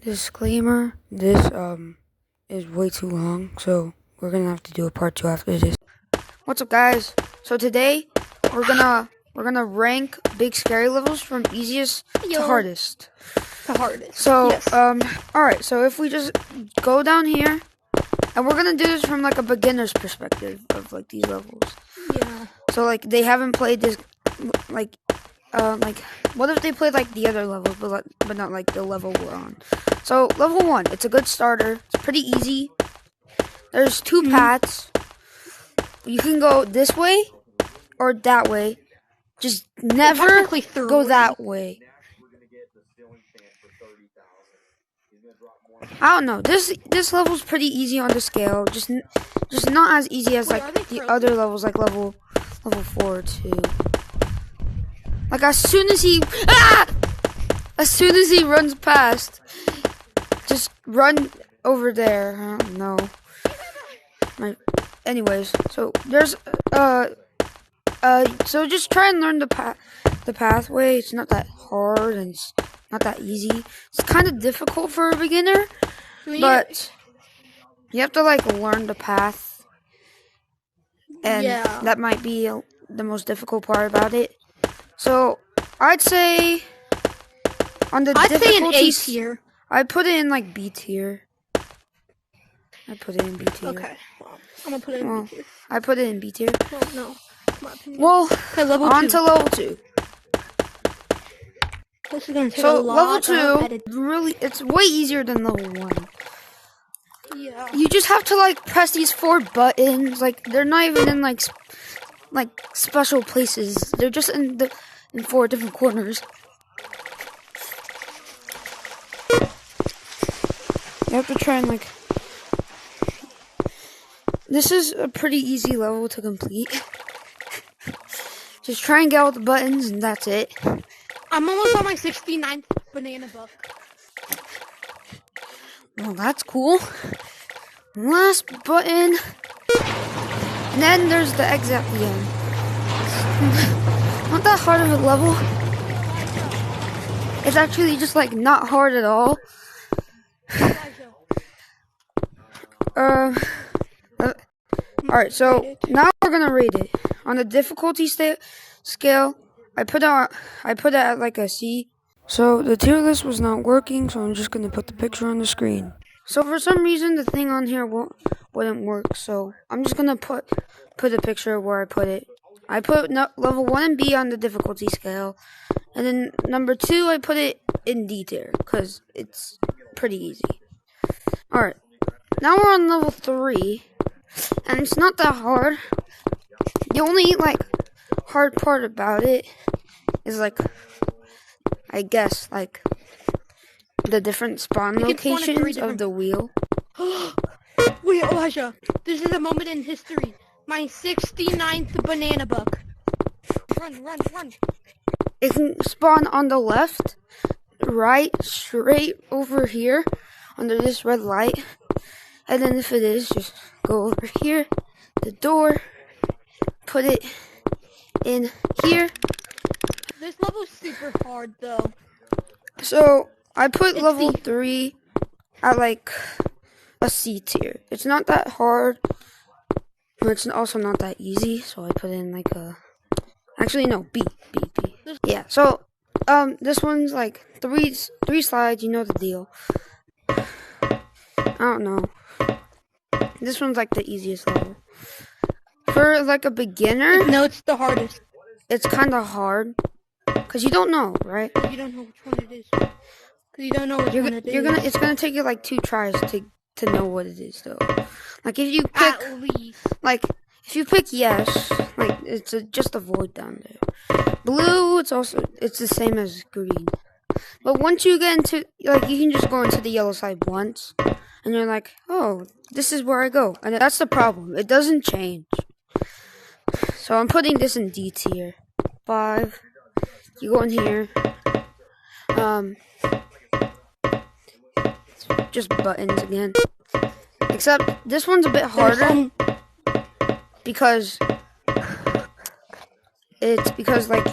Disclaimer, this is way too long, so we're gonna have to do a part 2 after this. What's up, guys? So today we're gonna rank big scary levels from easiest to hardest. So yes. Alright, so if we just go down here, and we're gonna do this from like a beginner's perspective of like these levels. Yeah. So like they haven't played this like what if they played like the other levels but not like the level we're on. So level 1, it's a good starter. It's pretty easy. There's two paths. You can go this way or that way. Just never go that way. I don't know. This level's pretty easy on the scale. Just not as easy as like the other levels, like level 4 too. Like as soon as he runs past, just run over there. I don't know. Anyways, so there's so just try and learn the pathway. It's not that hard and it's not that easy. It's kind of difficult for a beginner, but you have to like learn the path, and that might be the most difficult part about it. So I'd say on the difficulty, an A tier. I'd put it in like B tier. Okay, I'm gonna put it in B tier. I put it in B tier. Well, no, my opinion. Well, okay, level on 2. to level 2. This is gonna take So a lot level 2, it's way easier than level 1. Yeah. You just have to like press these 4 buttons. Like they're not even in like special places. They're just in 4 different corners. You have to try and like. This is a pretty easy level to complete. Just try and get all the buttons, and that's it. I'm almost on my 69th banana book. Well, that's cool. Last button. And then there's the exit at the end. Not that hard of a level. It's actually just like not hard at all. Alright, so now we're gonna rate it. On the difficulty scale, I put it at like a C. So the tier list was not working, so I'm just gonna put the picture on the screen. So for some reason the thing on here wouldn't work, so I'm just gonna put a picture where I put it. I put level 1 and B on the difficulty scale, and then number 2 I put it in D tier because it's pretty easy. Alright, now we're on level 3, and it's not that hard. The only like hard part about it is like, I guess, like the different spawn locations of the wheel. Wait, Elijah, this is a moment in history. My 69th banana book. Run. It can spawn on the left, right, straight over here, under this red light. And then if it is, just go over here, the door, put it in here. This level's super hard, though. So I put level 3 at like a C tier. It's not that hard, but it's also not that easy. So I put in like a, actually no, B. Yeah. So this one's like three slides. You know the deal. I don't know. This one's like the easiest level. For like a beginner, no, it's the hardest. It's kind of hard. Cause you don't know, right? You don't know which one it is. Cause you don't know which one it is. It's gonna take you like 2 tries to know what it is, though. Like if you pick, at least. Like if you pick yes, like it's just a void down there. Blue, it's the same as green. But once you get into, like, you can just go into the yellow side once, and you're like, oh, this is where I go, and that's the problem. It doesn't change. So I'm putting this in D tier. 5. You go in here. Just buttons again. Except this one's a bit harder because like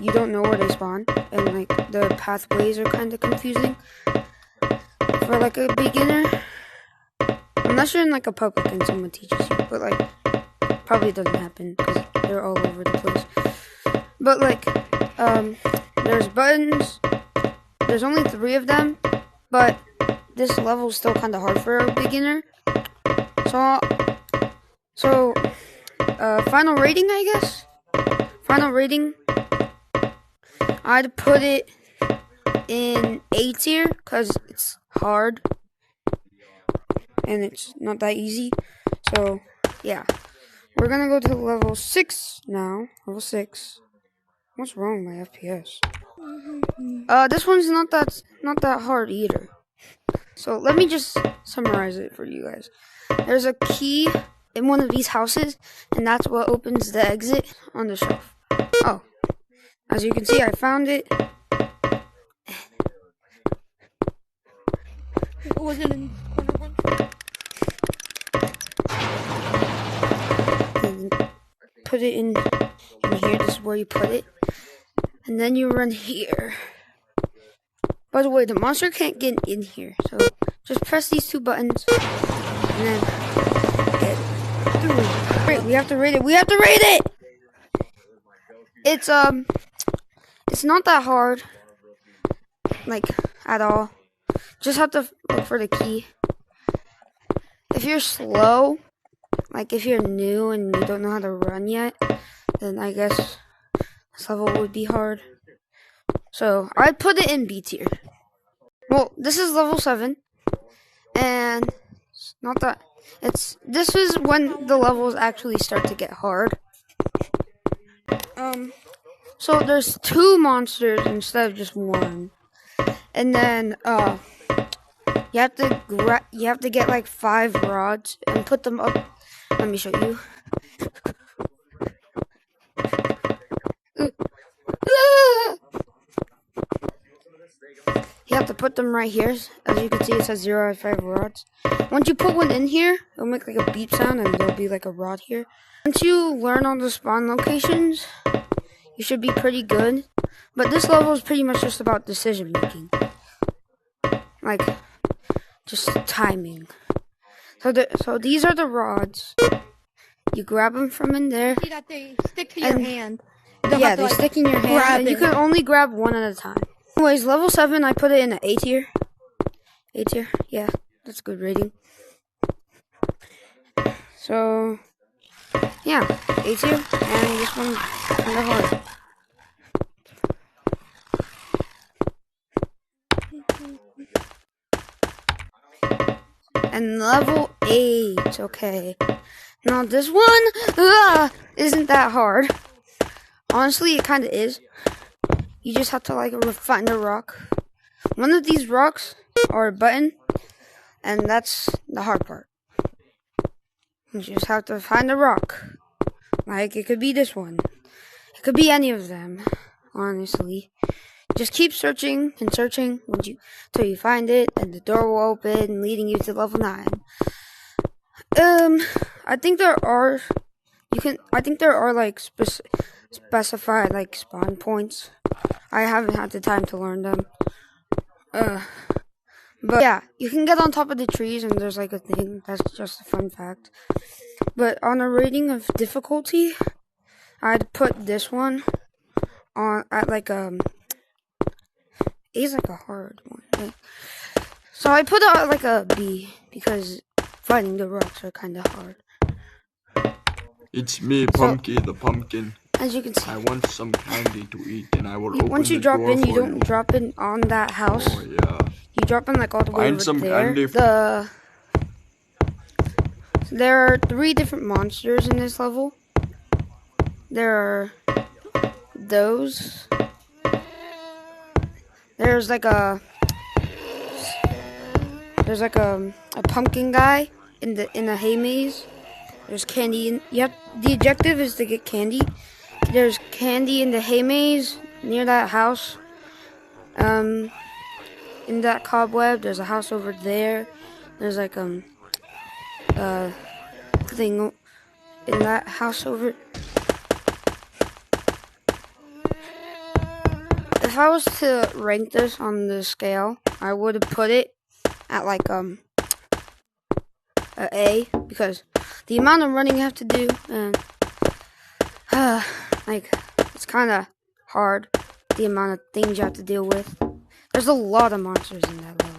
you don't know where they spawn, and like the pathways are kind of confusing. like a beginner, unless you're in like a public and someone teaches you, but like probably doesn't happen because they're all over the place. But like, there's buttons. There's only 3 of them, but this level is still kind of hard for a beginner. So, final rating, I guess. Final rating, I'd put it in A tier because it's hard and it's not that easy. So, yeah. We're gonna go to level 6 now. Level 6. What's wrong with my FPS? This one's not that hard either. So let me just summarize it for you guys. There's a key in one of these houses, and that's what opens the exit on the shelf. Oh, as you can see, I found it. Was it in corner one? And put it in here. This is where you put it. And then you run here. By the way, the monster can't get in here. So just press these 2 buttons. And then get through. Wait, we have to rate it. We have to rate it! It's not that hard. Like, at all. Just have to look for the key. If you're slow, like if you're new and you don't know how to run yet, then I guess this level would be hard. So, I'd put it in B tier. Well, this is level 7. And it's not that... This is when the levels actually start to get hard. So there's 2 monsters instead of just 1. And then, you have to get like 5 rods and put them up. Let me show you. You have to put them right here. As you can see, it says 0 out of 5 rods. Once you put one in here, it'll make like a beep sound and there'll be like a rod here. Once you learn all the spawn locations, you should be pretty good. But this level is pretty much just about decision making. Like, just timing. So these are the rods. You grab them from in there. See that they stick to your hand. Yeah, they stick in your hand. And you can only grab one at a time. Anyways, level 7, I put it in an A tier. A tier, yeah, that's a good rating. So, yeah, A tier, and this one's kind of hard. And level 8, okay. Now this one, isn't that hard. Honestly, it kind of is. You just have to like find a rock. One of these rocks or a button, and that's the hard part. You just have to find a rock. Like it could be this one. It could be any of them. Honestly, just keep searching and searching till you find it, and the door will open, leading you to level 9. I think there are like specified like spawn points. I haven't had the time to learn them. But yeah, you can get on top of the trees and there's like a thing. That's just a fun fact. But on a rating of difficulty, I'd put this one on at like it's like a hard one. Right? So I put it at like a B because finding the rocks are kind of hard. It's me, Pumpkin, the pumpkin. As you can see, I want some candy to eat, and I will open once you the drop door in, you for don't drop in on that house. Oh yeah. You drop in like all the way Find over some there. candy. There are 3 different monsters in this level. There are those. There's like a pumpkin guy in a hay maze. There's candy. The objective is to get candy. There's candy in the hay maze near that house. In that cobweb, there's a house over there. There's like thing in that house over. If I was to rank this on the scale, I would have put it at like A, because the amount of running you have to do, and like it's kind of hard. The amount of things you have to deal with. There's a lot of monsters in that level.